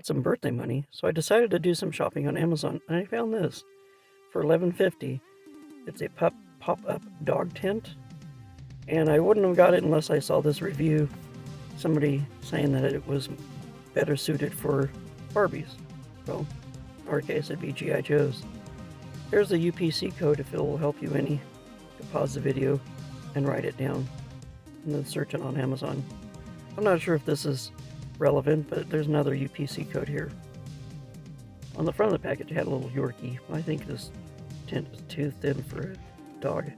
got some birthday money, so I decided to do some shopping on Amazon, and I found this for $11.50. It's a pop-up dog tent, and I wouldn't have got it unless I saw this review. Somebody saying that it was better suited for Barbies. Well, in our case, it'd be G.I. Joes. Here's the UPC code if it will help you any. To pause the video and write it down, and then search it on Amazon. I'm not sure if this is relevant, but there's another UPC code here. On the front of the package, it had a little Yorkie. I think this tent is too thin for a dog.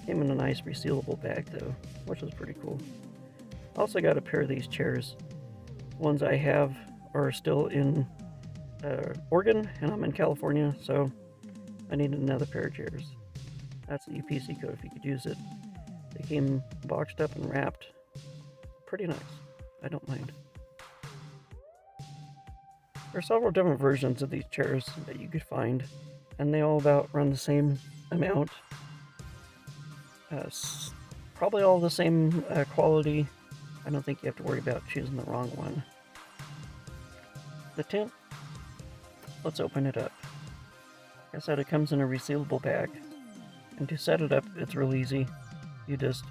Came in a nice resealable bag though, which is pretty cool. Also got a pair of these chairs. Ones I have are still in Oregon, and I'm in California, so I need another pair of chairs. That's the UPC code if you could use it. They came boxed up and wrapped. Pretty nice. I don't mind. There are several different versions of these chairs that you could find, and they all about run the same amount. Probably all the same quality. I don't think you have to worry about choosing the wrong one. The tent, let's open it up. Like I said, it comes in a resealable bag, and to set it up, it's real easy. You just,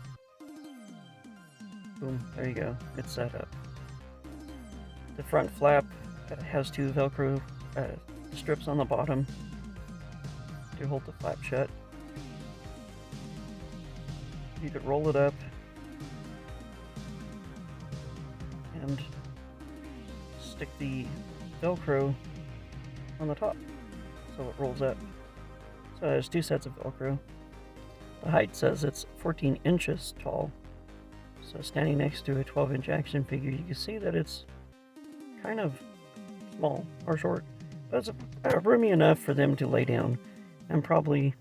boom, there you go, it's set up. The front flap has two Velcro strips on the bottom to hold the flap shut. You could roll it up and stick the Velcro on the top so it rolls up. So there's two sets of Velcro. The height says it's 14 inches tall. So standing next to a 12-inch action figure, you can see that it's kind of small or short, but it's roomy enough for them to lay down and probably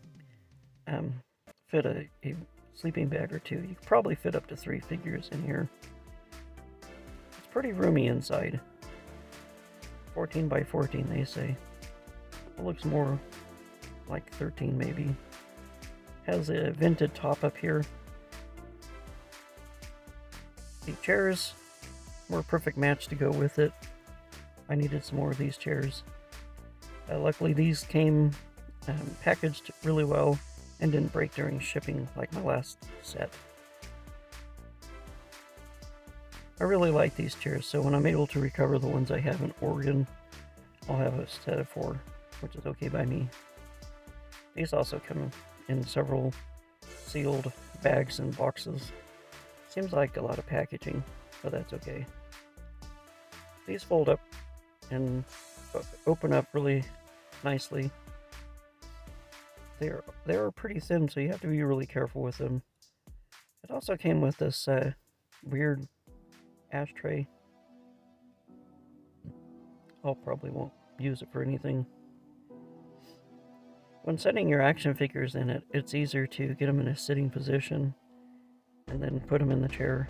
fit a sleeping bag or two. You could probably fit up to 3 figures in here. It's pretty roomy inside. 14 by 14, they say. It looks more like 13 maybe. Has a vented top up here. The chairs were a perfect match to go with it. I needed some more of these chairs. Luckily these came packaged really well and didn't break during shipping like my last set. I really like these chairs, so when I'm able to recover the ones I have in Oregon, I'll have a set of 4, which is okay by me. These also come in several sealed bags and boxes. Seems like a lot of packaging, but that's okay. These fold up and open up really nicely. They're pretty thin, so you have to be really careful with them. It also came with this weird ashtray. I probably won't use it for anything. When setting your action figures in it, it's easier to get them in a sitting position and then put them in the chair.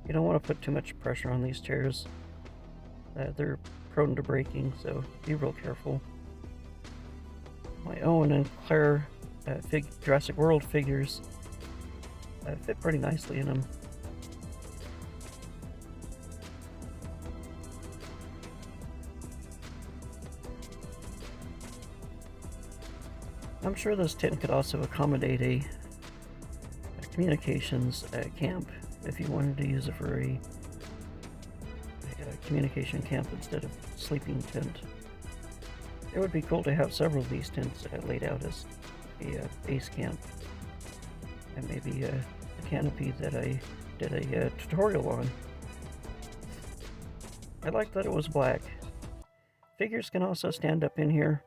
You don't want to put too much pressure on these chairs. They're prone to breaking, so be real careful. My Owen and Claire Jurassic World figures fit pretty nicely in them. I'm sure this tent could also accommodate a communications camp if you wanted to use it for a communication camp instead of sleeping tent. It would be cool to have several of these tents laid out as a base camp, and maybe a canopy that I did a tutorial on. I like that it was black. Figures can also stand up in here.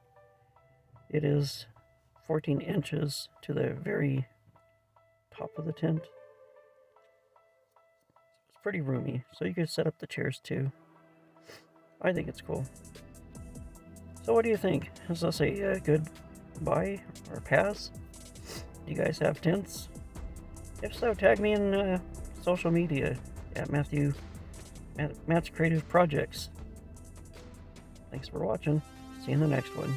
It is 14 inches to the very top of the tent. It's pretty roomy, so you could set up the chairs too. I think it's cool. So what do you think? Is this a good buy or pass? Do you guys have tents? If so, tag me in social media at Matt's Creative Projects. Thanks for watching. See you in the next one.